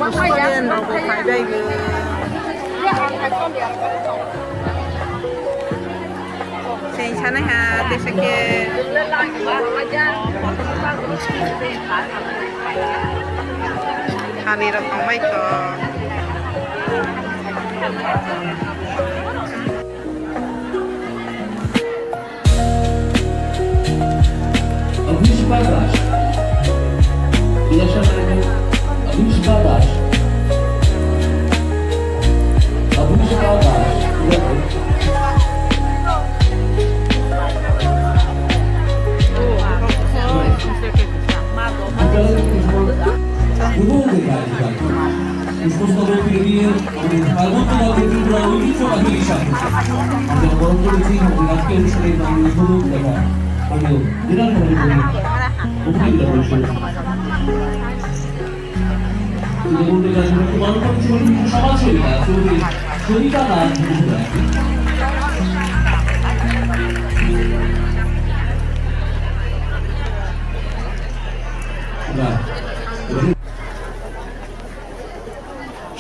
Australian logo khai đây người Sen sana ha teşekkür Hari rokong baik kok Avispa Dash. Yaşanan Avispa Dash. Avispa Dash. পুষ্পস্তবক পেরিয়ে আমাদের পার্বত্য রাজ্যের ত্রিপুরা ঐতিহ্য বাহিনী সাথে আমরা বরণ করেছি আমাদের আজকের অনুষ্ঠানে বাংলা হলুদ দেখা আমিও জেনারেল কমিটি উপকৃত হয়েছিল বলতে গেলে বরণ করেছি বলে কিছু সমাজসেবিকা চৌধুরী সরিতা নাথ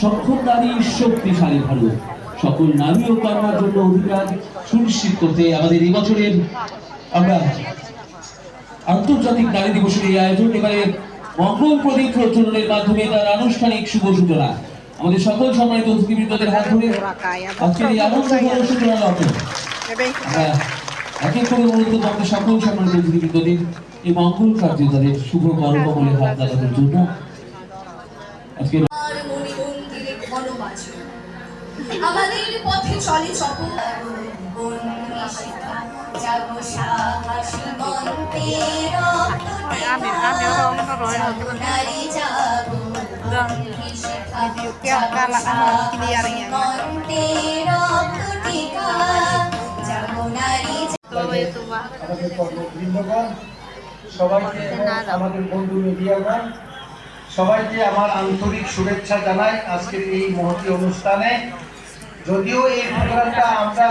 সক্ষম নারী শক্তিশালী ভারত সকল নারী ও কন্যার জন্য অধিকার সুনিশ্চিত করতে আমাদের এই বছরের আমরা আন্তর্জাতিক নারী দিবসের এই আয়োজন এবারে মঙ্গল প্রদীপ প্রজ্বলনের মাধ্যমে তার আনুষ্ঠানিক শুভ সূচনা আমাদের সকল সম্মানিত অতিথিবৃন্দদের হাত ধরে আজকের এই আনন্দঘন সূচনা লগ্নে এক এক করে অনুরোধ আমাদের সকল সম্মানিত অতিথিবৃন্দদের এই মঙ্গল কার্যে তাদের শুভ কর্মকমলে হাত লাগানোর জন্য আজকে আমাদের পথে চলে চপল আমাদের কর্মবৃন্দগণ সবাইকে আমাদের বন্ধু মিডিয়াগণ সবাইকে আমার আন্তরিক শুভেচ্ছা জানাই আজকের এই মহতী অনুষ্ঠানে যদিও এই প্রোগ্রামটা আমরা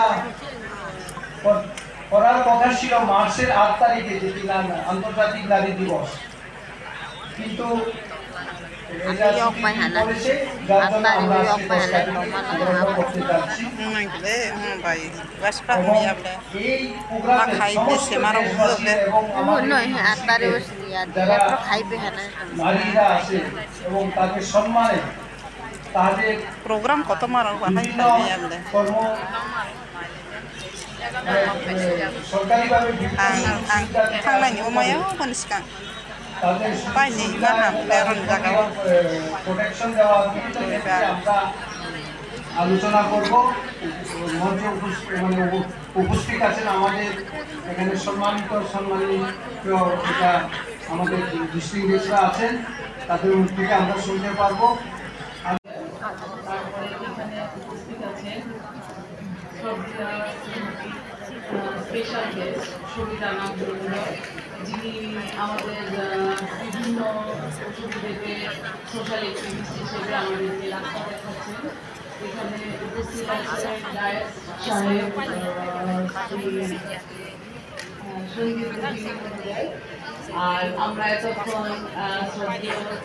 করার কথা ছিল মার্চের ৮ তারিখে যেটি আন্তর্জাতিক নারী দিবস কিন্তু নারীরা আছে এবং তাদের সম্মানে তাদের program kok marang pakai কর্ম সরকারিভাবে ang nang umayaw manis ka তাদের পাইনি ইমান প্রেরণ জায়গা প্রোটেকশন দেওয়া আমরা আলোচনা করব মঞ্চে উপস্থিত আছেন আমাদের এখানে সম্মানিত এটা আমাদের ডিস্ট্রিক্টরা আছেন তাদের মুখ থেকে আমরা শুনতে পারবো স্পেশাল গেস্ট সবিতা নাম যিনি আমাদের বিভিন্ন অসুবিধাতে সোশ্যাল অ্যাক্টিভিস্ট হিসেবে আমাদেরকে রাস্তা দেখাচ্ছেন এখানে উপস্থিত আছেন ডায়েস সাহেব আর আমরা এতক্ষণ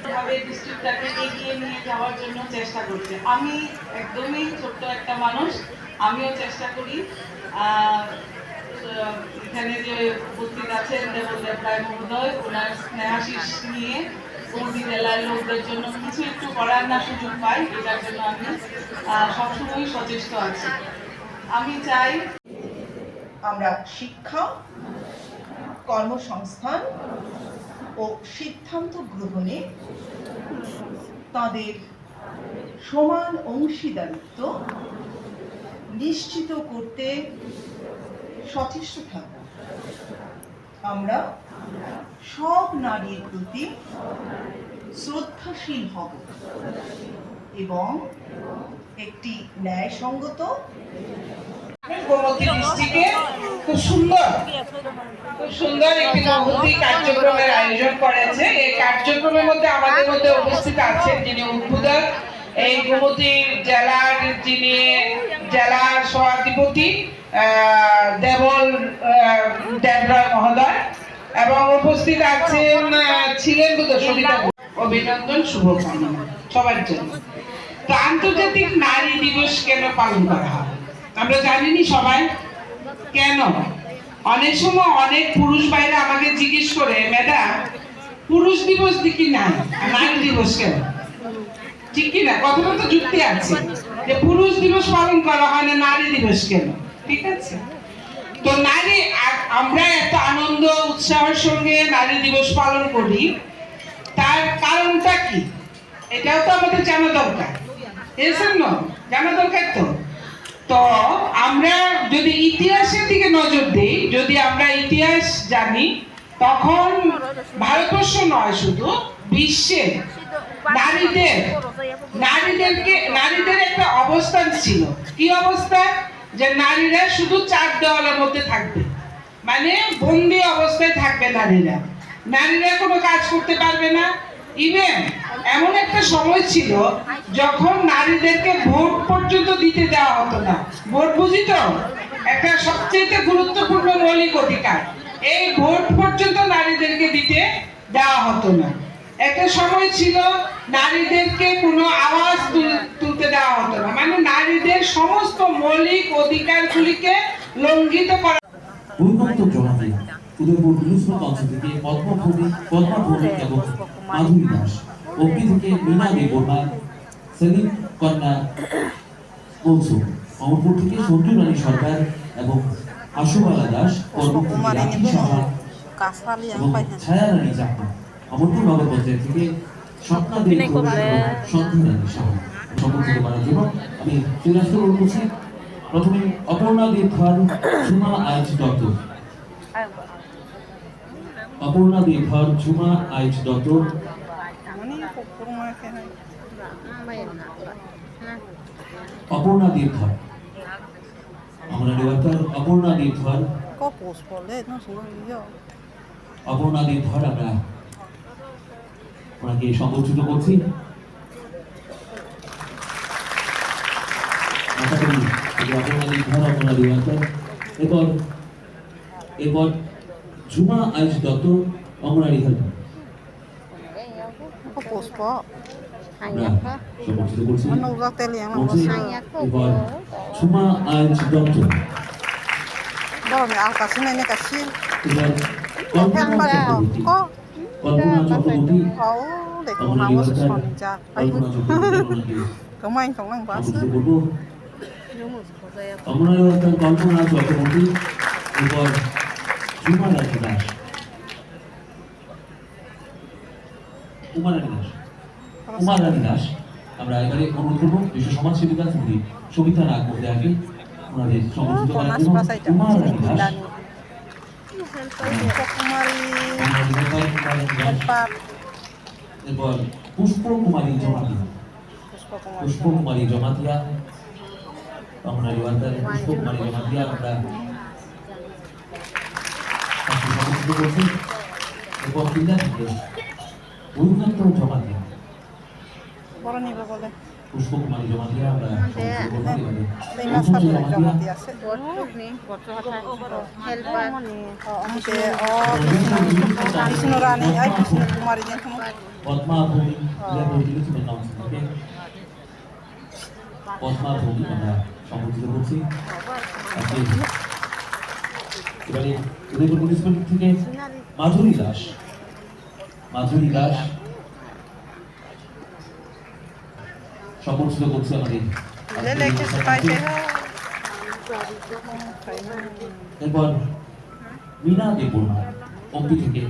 ভাবে ডিস্ট্রিক্টটাকে এগিয়ে নিয়ে যাওয়ার জন্য চেষ্টা করছি আমি একদমই ছোট্ট একটা মানুষ আমিও চেষ্টা করি এখানে যে উপস্থিত আছেন দেবদেবরায় মহোদয় ওনার স্নেহাশিস নিয়ে গৌরী জেলার লোকদের জন্য কিছু একটু করার না সুযোগ পাই এটার জন্য আমি সবসময় সচেষ্ট আছি আমি চাই আমরা শিক্ষা কর্মসংস্থান ও সিদ্ধান্ত গ্রহণে তাদের সমান অংশীদারিত্ব নিশ্চিত করতে সচেষ্ট থাকব আমরা সব নারীর প্রতি শ্রদ্ধাশীল হব এবং একটি ন্যায়সঙ্গত খুব সুন্দর একটি মহতী কার্যক্রমের আয়োজন করেছে এই কার্যক্রমের মধ্যে আমাদের মধ্যে উপস্থিত আছেন যিনি উদ্বোধক এই গোমতী জেলার যিনি জেলার সভাধিপতি দেবল দেবরায় মহোদয় এবং উপস্থিত আছেন ছিলেন সবিতা অভিনন্দন শুভকামনা সবার জন্য। তো আন্তর্জাতিক নারী দিবস কেন পালন করা হয় আমরা জানিনি সবাই। কেন? অনেক সময় অনেক পুরুষ ভাইরা আমাকে জিজ্ঞেস করে, ম্যাডাম পুরুষ দিবস দেখি নাই, নারী দিবস কেন? ঠিক কিনা? কথাটা তো যুক্তি আছে যে পুরুষ দিবস পালন করা হয় না, নারী দিবস কেন? ঠিক আছে। তো নারী আমরা এত আনন্দ উৎসাহের সঙ্গে নারী দিবস পালন করি, তার কারণটা কি এটাও তো আমাদের জানা দরকার। এর জন্য জানা দরকার। তো আমরা যদি ইতিহাসের দিকে নজর দিই, যদি আমরা ইতিহাস জানি, তখন ভারতবর্ষ নয় শুধু বিশ্বে নারীদের একটা অবস্থান ছিল। কি অবস্থা? যে নারীরা শুধু 4 দেওয়ালের মধ্যে থাকবে, মানে বন্দি অবস্থায় থাকবে। নারীরা কোনো কাজ করতে পারবে না। ইভেন এমন একটা সময় ছিল যখন নারীদেরকে ভোট পর্যন্ত দিতে দেওয়া হতো না। ভোট বুঝি তো, একটা সবচেয়ে গুরুত্বপূর্ণ মৌলিক অধিকার। এই ভোট পর্যন্ত নারীদেরকে দিতে দেওয়া হতো না। একটা সময় ছিল নারীদেরকে কোনো আওয়াজ তুলতে দেওয়া হতো না, মানে নারীদের সমস্ত মৌলিক অধিকারগুলিকে লঙ্ঘিত করা। ভূমিকম্প জমাতে উদয়পুর মিউনিসিপাল কাউন্সিল থেকে পদ্মা এবং মাধুরী দাস, অগ্নি থেকে মীনা দেববর্মা, সেলিম কন্যা বলছো, অমরপুর থেকে সঞ্জু রানী সরকার এবং আশুবালা দাস, কর্মপুর রাখি সাহা এবং ছায়া রানী চাকমা, অমরপুর নগর পঞ্চায়েত থেকে স্বপ্না দেব সন্ধ্যা রানী সাহা সম্পর্কিত করার জন্য আমি শ্রীরাষ্ট্র করছি। প্রথমে অপর্ণা দেব ধর, ঝুমা আইচ দত্ত। অপর্ণা দেব ধর, ঝুমা আইচ দত্ত। অপর্ণা দেব ধর, আমরা নির্বাচন অপর্ণা দেব ধর। অপর্ণা দেব ধর আমরা ওনাকে সংবর্ধিত করছি। এরপর ঝুমা আইচ দত্ত, অঙ্গনারী হেল্প সমর্থিত করছি। এরপর ঝুমা আইচ দত্ত, কল্পনা চক্রবর্তী, কল্পনা চক্রবর্তী। এরপর ঝুমা রানী দাস, উমা রানী দাস। আমরা এবারে অনুরোধ করবো বিশ্ব সমাজসেবিকা শ্রী সবিতা নাগ করতে আগে ওনাদের সংগঠিত করার জন্য। উমা রানী দাস, এরপর পুষ্পকুমারী জমাতিয়া, পুষ্পকুমারী জমাতিয়া, আমরা পুষ্পকুমারী জমাতিয়া আমরা সংগঠিত করছি। এরপর কিল্লা থেকে বৈকান্ত জমাতিয়া, পুষ্পকুমারী জমাতিয়া আমরা পদ্মা ভূমি আমরা সংগঠিত করছি। এবারে উদয়পুর মিউনিসিপালিটি থেকে মাধুরী দাস, সংগঠিত করছে আমাদের। এরপর মীনা দেববর্মা, অগ্নি থেকে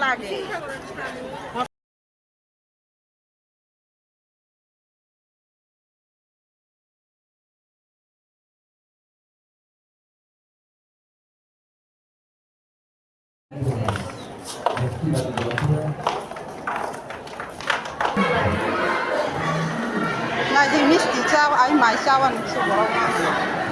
লাগে।那就米底加，哎，买下完吃不了。